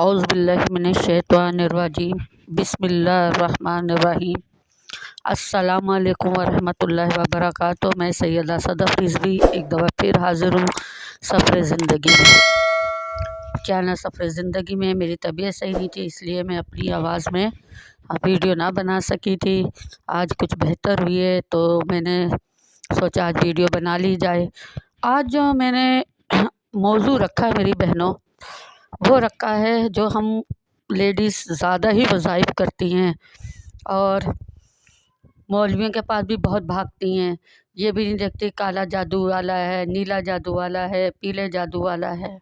اعوذ باللہ من الشیطان الرجیم بسم اللہ الرحمن الرحیم۔ السلام علیکم ورحمۃ اللہ وبرکاتہ۔ میں سیدہ صدف رضوی ایک دفعہ پھر حاضر ہوں سفر زندگی میں۔ چینل سفر زندگی میں میری طبیعت صحیح نہیں تھی، اس لیے میں اپنی آواز میں ویڈیو نہ بنا سکی تھی۔ آج کچھ بہتر ہوئی ہے تو میں نے سوچا آج ویڈیو بنا لی جائے۔ آج جو میں نے موضوع رکھا ہے میری بہنوں، وہ رکھا ہے جو ہم لیڈیز زیادہ ہی وظائف کرتی ہیں اور مولویوں کے پاس بھی بہت بھاگتی ہیں۔ یہ بھی نہیں دیکھتی کالا جادو والا ہے، نیلا جادو والا ہے، پیلے جادو والا ہے،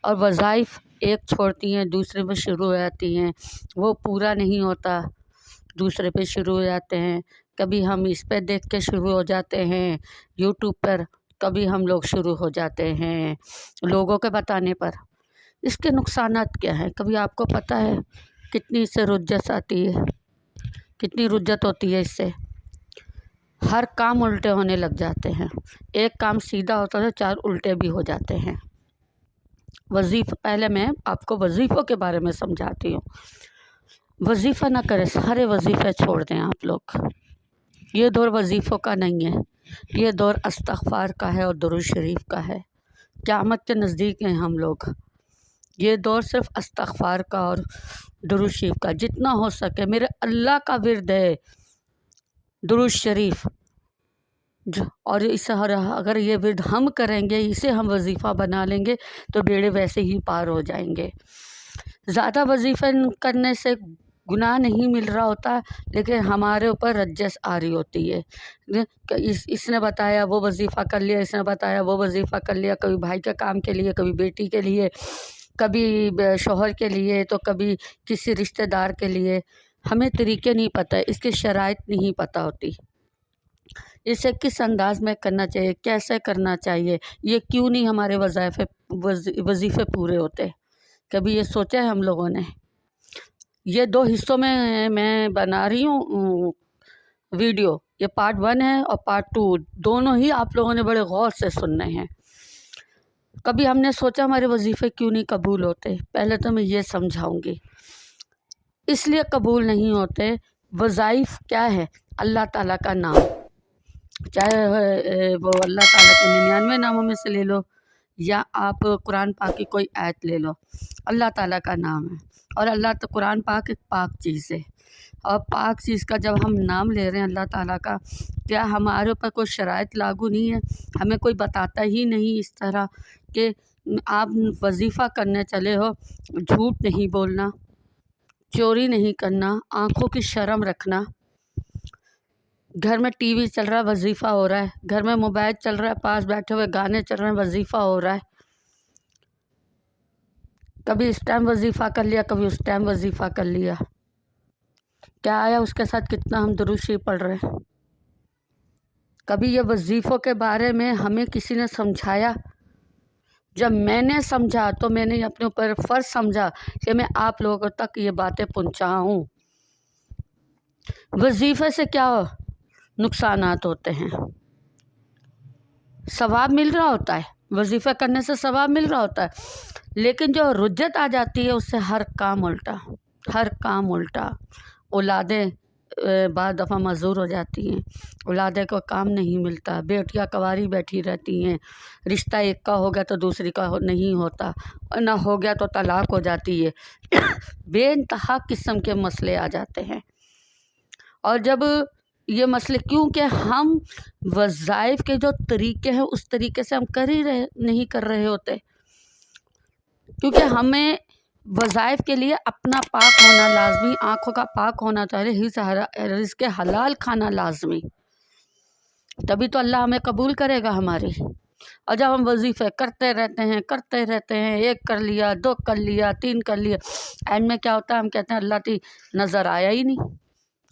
اور وظائف ایک چھوڑتی ہیں دوسرے میں شروع ہو جاتی ہیں۔ وہ پورا نہیں ہوتا، دوسرے پہ شروع ہو جاتے ہیں۔ کبھی ہم اس پہ دیکھ کے شروع ہو جاتے ہیں یوٹیوب پر، کبھی ہم لوگ شروع ہو جاتے ہیں لوگوں کے بتانے پر۔ اس کے نقصانات کیا ہیں؟ کبھی آپ کو پتہ ہے کتنی اس سے رجت آتی ہے، کتنی رجت ہوتی ہے اس سے؟ ہر کام الٹے ہونے لگ جاتے ہیں۔ ایک کام سیدھا ہوتا ہے، 4 الٹے بھی ہو جاتے ہیں۔ پہلے میں آپ کو وظیفوں کے بارے میں سمجھاتی ہوں۔ وظیفہ نہ کریں، سارے وظیفے چھوڑ دیں آپ لوگ۔ یہ دور وظیفوں کا نہیں ہے، یہ دور استغفار کا ہے اور درود شریف کا ہے۔ قیامت کے نزدیک ہیں ہم لوگ۔ یہ دور صرف استغفار کا اور درود شریف کا، جتنا ہو سکے میرے اللہ کا ورد ہے درود شریف، اور اگر یہ ورد ہم کریں گے، اسے ہم وظیفہ بنا لیں گے تو بیڑے ویسے ہی پار ہو جائیں گے۔ زیادہ وظیفے کرنے سے گناہ نہیں مل رہا ہوتا، لیکن ہمارے اوپر رجس آ رہی ہوتی ہے۔ اس نے بتایا وہ وظیفہ کر لیا، اس نے بتایا وہ وظیفہ کر لیا، کبھی بھائی کے کام کے لیے، کبھی بیٹی کے لیے، کبھی شوہر کے لیے، تو کبھی کسی رشتہ دار کے لیے۔ ہمیں طریقے نہیں پتہ، اس کی شرائط نہیں پتہ ہوتی، اسے کس انداز میں کرنا چاہیے، کیسے کرنا چاہیے، یہ کیوں نہیں ہمارے وظیفے پورے ہوتے۔ کبھی یہ سوچا ہے ہم لوگوں نے؟ یہ 2 حصوں میں بنا رہی ہوں ویڈیو، یہ پارٹ 1 ہے اور پارٹ 2، دونوں ہی آپ لوگوں نے بڑے غور سے سننے ہیں۔ کبھی ہم نے سوچا ہمارے وظیفے کیوں نہیں قبول ہوتے؟ پہلے تو میں یہ سمجھاؤں گی۔ اس لیے قبول نہیں ہوتے، وظائف کیا ہے؟ اللہ تعالیٰ کا نام، چاہے وہ اللہ تعالیٰ کے 99 ناموں میں سے لے لو، یا آپ قرآن پاک کی کوئی آیت لے لو، اللہ تعالیٰ کا نام ہے۔ اور قرآن پاک ایک پاک چیز ہے، اور پاک چیز کا جب ہم نام لے رہے ہیں اللہ تعالیٰ کا، کیا ہمارے اوپر کوئی شرائط لاگو نہیں ہے؟ ہمیں کوئی بتاتا ہی نہیں اس طرح کہ آپ وظیفہ کرنے چلے ہو، جھوٹ نہیں بولنا، چوری نہیں کرنا، آنکھوں کی شرم رکھنا۔ گھر میں ٹی وی چل رہا ہے، وظیفہ ہو رہا ہے، گھر میں موبائل چل رہا ہے، پاس بیٹھے ہوئے گانے چل رہے ہیں، وظیفہ ہو رہا ہے۔ کبھی اس ٹائم وظیفہ کر لیا، کبھی اس ٹائم وظیفہ کر لیا، کیا آیا اس کے ساتھ؟ کتنا ہم درود شریف پڑھ رہے ہیں؟ کبھی یہ وظیفوں کے بارے میں ہمیں کسی نے سمجھایا؟ جب میں نے سمجھا تو میں نے اپنے اوپر فرض سمجھا کہ میں آپ لوگوں تک یہ باتیں پہنچاؤں۔ وظیفے سے کیا نقصانات ہوتے ہیں؟ ثواب مل رہا ہوتا ہے، وظیفہ کرنے سے ثواب مل رہا ہوتا ہے، لیکن جو رجت آ جاتی ہے اس سے ہر کام الٹا، ہر کام الٹا۔ اولادیں بعض دفعہ معذور ہو جاتی ہیں، اولادیں کو کام نہیں ملتا، بیٹیاں کنواری بیٹھی رہتی ہیں، رشتہ ایک کا ہو گیا تو دوسری کا نہیں ہوتا، اور نہ ہو گیا تو طلاق ہو جاتی ہے۔ بے انتہا قسم کے مسئلے آ جاتے ہیں۔ اور جب یہ مسئلے، کیونکہ ہم وظائف کے جو طریقے ہیں اس طریقے سے ہم نہیں کر رہے ہوتے، کیونکہ ہمیں وظائف کے لیے اپنا پاک ہونا لازمی، آنکھوں کا پاک ہونا چاہیے، رزق حلال کھانا لازمی، تبھی تو اللہ ہمیں قبول کرے گا ہماری۔ اور جب ہم وظیفے کرتے رہتے ہیں، 1 کر لیا، 2 کر لیا، 3 کر لیا، اینڈ میں کیا ہوتا ہے؟ ہم کہتے ہیں اللہ تی نظر آیا ہی نہیں،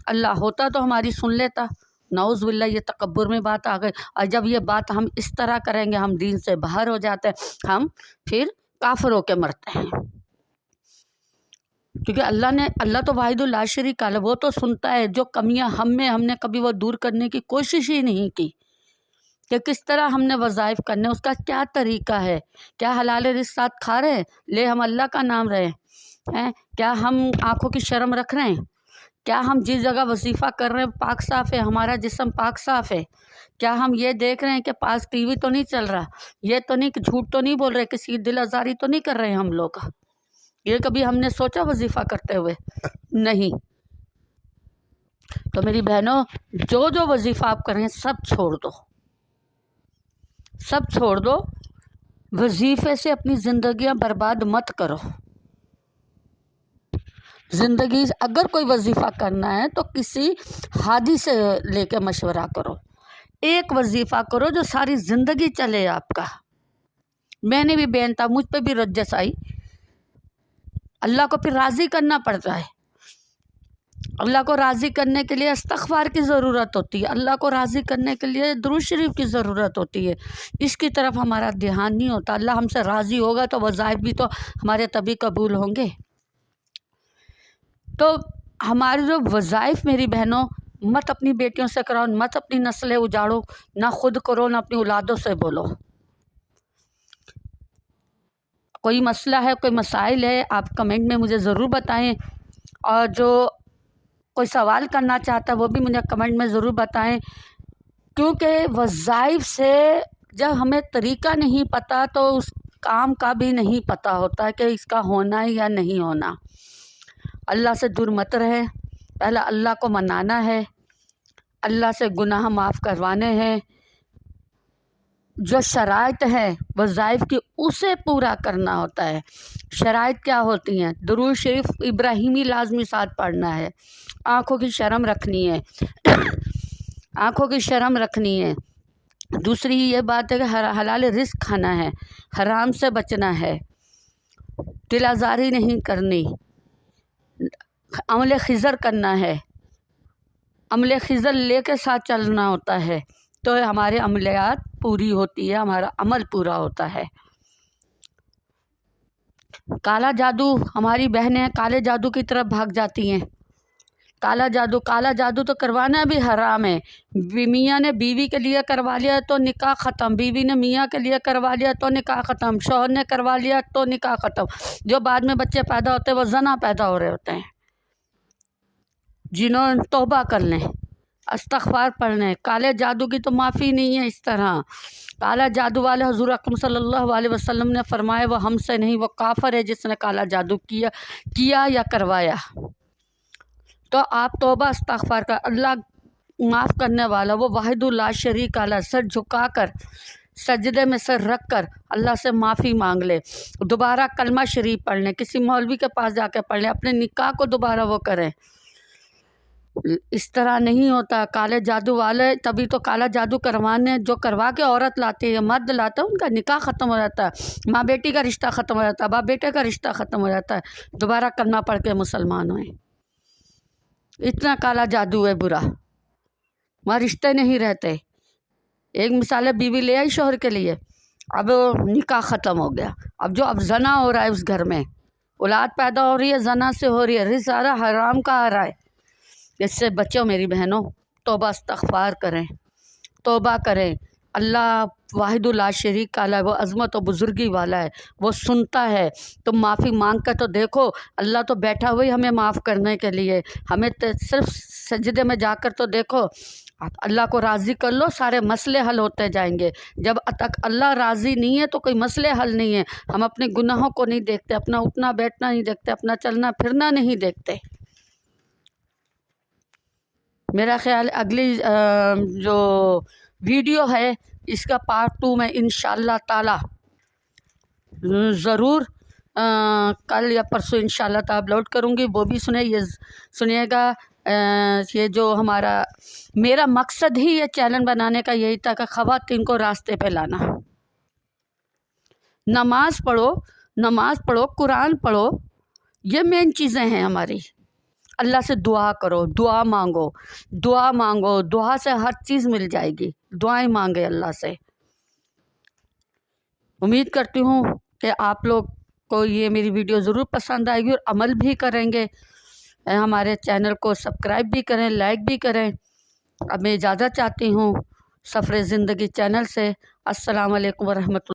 اللہ ہوتا تو ہماری سن لیتا۔ نعوذ باللہ، یہ تکبر میں بات آ گئی۔ اور جب یہ بات ہم اس طرح کریں گے، ہم دین سے باہر ہو جاتے ہیں، ہم پھر کافر ہو کے مرتے ہیں، کیونکہ اللہ تو واحد لا شریک ہے، وہ تو سنتا ہے۔ جو کمیاں ہم نے کبھی وہ دور کرنے کی کوشش ہی نہیں کی، کہ کس طرح ہم نے وظائف کرنے، اس کا کیا طریقہ ہے، کیا حلال رزق ساتھ کھا رہے ہیں، لے ہم اللہ کا نام رہے ہیں، کیا ہم آنکھوں کی شرم رکھ رہے ہیں، کیا ہم جس جگہ وظیفہ کر رہے ہیں پاک صاف ہے، ہمارا جسم پاک صاف ہے، کیا ہم یہ دیکھ رہے ہیں کہ پاس ٹی وی تو نہیں چل رہا، یہ تو نہیں، جھوٹ تو نہیں بول رہے، کسی دل آزاری تو نہیں کر رہے ہم لوگ. یہ کبھی ہم نے سوچا وظیفہ کرتے ہوئے؟ نہیں. تو میری بہنوں، جو وظیفہ آپ کر رہے ہیں سب چھوڑ دو، سب چھوڑ دو. وظیفے سے اپنی زندگیاں برباد مت کرو. زندگی اگر کوئی وظیفہ کرنا ہے تو کسی ہادی سے لے کے مشورہ کرو. ایک وظیفہ کرو جو ساری زندگی چلے آپ کا. میں نے بھی بین تھا، مجھ پہ بھی رجس آئی. اللہ کو پھر راضی کرنا پڑتا ہے. اللہ کو راضی کرنے کے لیے استغفار کی ضرورت ہوتی ہے، اللہ کو راضی کرنے کے لیے درود شریف کی ضرورت ہوتی ہے. اس کی طرف ہمارا دھیان نہیں ہوتا. اللہ ہم سے راضی ہوگا تو وظائف بھی تو ہمارے تبھی قبول ہوں گے. تو ہمارے جو وظائف میری بہنوں، مت اپنی بیٹیوں سے کراؤ، مت اپنی نسلیں اجاڑو، نہ خود کرو نہ اپنی اولادوں سے بولو. کوئی مسئلہ ہے، کوئی مسائل ہے، آپ کمنٹ میں مجھے ضرور بتائیں. اور جو کوئی سوال کرنا چاہتا ہے وہ بھی مجھے کمنٹ میں ضرور بتائیں. کیونکہ وظائف سے جب ہمیں طریقہ نہیں پتہ تو اس کام کا بھی نہیں پتہ ہوتا کہ اس کا ہونا ہے یا نہیں ہونا. اللہ سے دور مت رہے. پہلا اللہ کو منانا ہے، اللہ سے گناہ معاف کروانے ہیں. جو شرائط ہے وظائف کی اسے پورا کرنا ہوتا ہے. شرائط کیا ہوتی ہیں؟ درود شریف ابراہیمی لازمی ساتھ پڑھنا ہے، آنکھوں کی شرم رکھنی ہے آنکھوں کی شرم رکھنی ہے. دوسری یہ بات ہے کہ حلال رزق کھانا ہے، حرام سے بچنا ہے، دل آزاری نہیں کرنی، عمل خضر کرنا ہے. عمل خضر لے کے ساتھ چلنا ہوتا ہے تو ہمارے عملیات پوری ہوتی ہے، ہمارا عمل پورا ہوتا ہے. کالا جادو، ہماری بہنیں کالے جادو کی طرف بھاگ جاتی ہیں. کالا جادو تو کروانا بھی حرام ہے. میاں نے بیوی کے لیے کروا لیا تو نکاح ختم، بیوی نے میاں کے لیے کروا لیا تو نکاح ختم، شوہر نے کروا لیا تو نکاح ختم. جو بعد میں بچے پیدا ہوتے ہیں وہ زنا پیدا ہو رہے ہوتے ہیں. جنہوں نے توبہ کر لیں، استغفار پڑھ لیں. کالے جادو کی تو معافی نہیں ہے. اس طرح کالا جادو والے حضور اکرم صلی اللہ علیہ وسلم نے فرمایا وہ ہم سے نہیں، وہ کافر ہے جس نے کالا جادو کیا یا کروایا. تو آپ توبہ استغفار کر، اللہ معاف کرنے والا، وہ واحد لا شریک والا. سر جھکا کر، سجدے میں سر رکھ کر اللہ سے معافی مانگ لے. دوبارہ کلمہ شریف پڑھ لیں، کسی مولوی کے پاس جا کے پڑھ لیں، اپنے نکاح کو دوبارہ وہ کریں. اس طرح نہیں ہوتا. کالے جادو والے تبھی تو کالا جادو کروانے، جو کروا کے عورت لاتی ہے، مرد لاتا ہے، ان کا نکاح ختم ہو جاتا ہے، ماں بیٹی کا رشتہ ختم ہو جاتا ہے، باپ بیٹے کا رشتہ ختم ہو جاتا ہے. دوبارہ کلمہ پڑھ کے مسلمان ہوئیں. اتنا کالا جادو ہے برا، وہاں رشتے نہیں رہتے. ایک مثال ہے، بیوی لے آئی شوہر کے لیے، اب نکاح ختم ہو گیا، اب زنا ہو رہا ہے اس گھر میں، اولاد پیدا ہو رہی ہے زنا سے ہو رہی ہے، رزق سارا حرام کا آ رہا ہے. اس سے بچو میری بہنوں. توبہ استغفار کریں، توبہ کریں. اللہ واحد لا شریک والا ہے، وہ عظمت و بزرگی والا ہے، وہ سنتا ہے. تم معافی مانگ کر تو دیکھو، اللہ تو بیٹھا ہوئی ہمیں معاف کرنے کے لیے. ہمیں صرف سجدے میں جا کر تو دیکھو، اللہ کو راضی کر لو، سارے مسئلے حل ہوتے جائیں گے. جب تک اللہ راضی نہیں ہے تو کوئی مسئلے حل نہیں ہے. ہم اپنے گناہوں کو نہیں دیکھتے، اپنا اٹھنا بیٹھنا نہیں دیکھتے، اپنا چلنا پھرنا نہیں دیکھتے. میرا خیال اگلی جو ویڈیو ہے اس کا پارٹ 2 میں انشاءاللہ تعالی ضرور کل یا پرسوں انشاءاللہ تعالی اپلوڈ کروں گی. وہ بھی سنیے گا. یہ جو میرا مقصد ہی یہ چینل بنانے کا یہی تھا کہ خواتین کو راستے پہ لانا. نماز پڑھو، قرآن پڑھو، یہ مین چیزیں ہیں ہماری. اللہ سے دعا کرو، دعا مانگو، دعا سے ہر چیز مل جائے گی. دعائیں مانگے اللہ سے. امید کرتی ہوں کہ آپ لوگ کو یہ میری ویڈیو ضرور پسند آئے گی اور عمل بھی کریں گے. ہمارے چینل کو سبسکرائب بھی کریں، لائک بھی کریں. اب میں اجازت چاہتی ہوں. سفر زندگی چینل سے۔ السلام علیکم ورحمۃ اللہ۔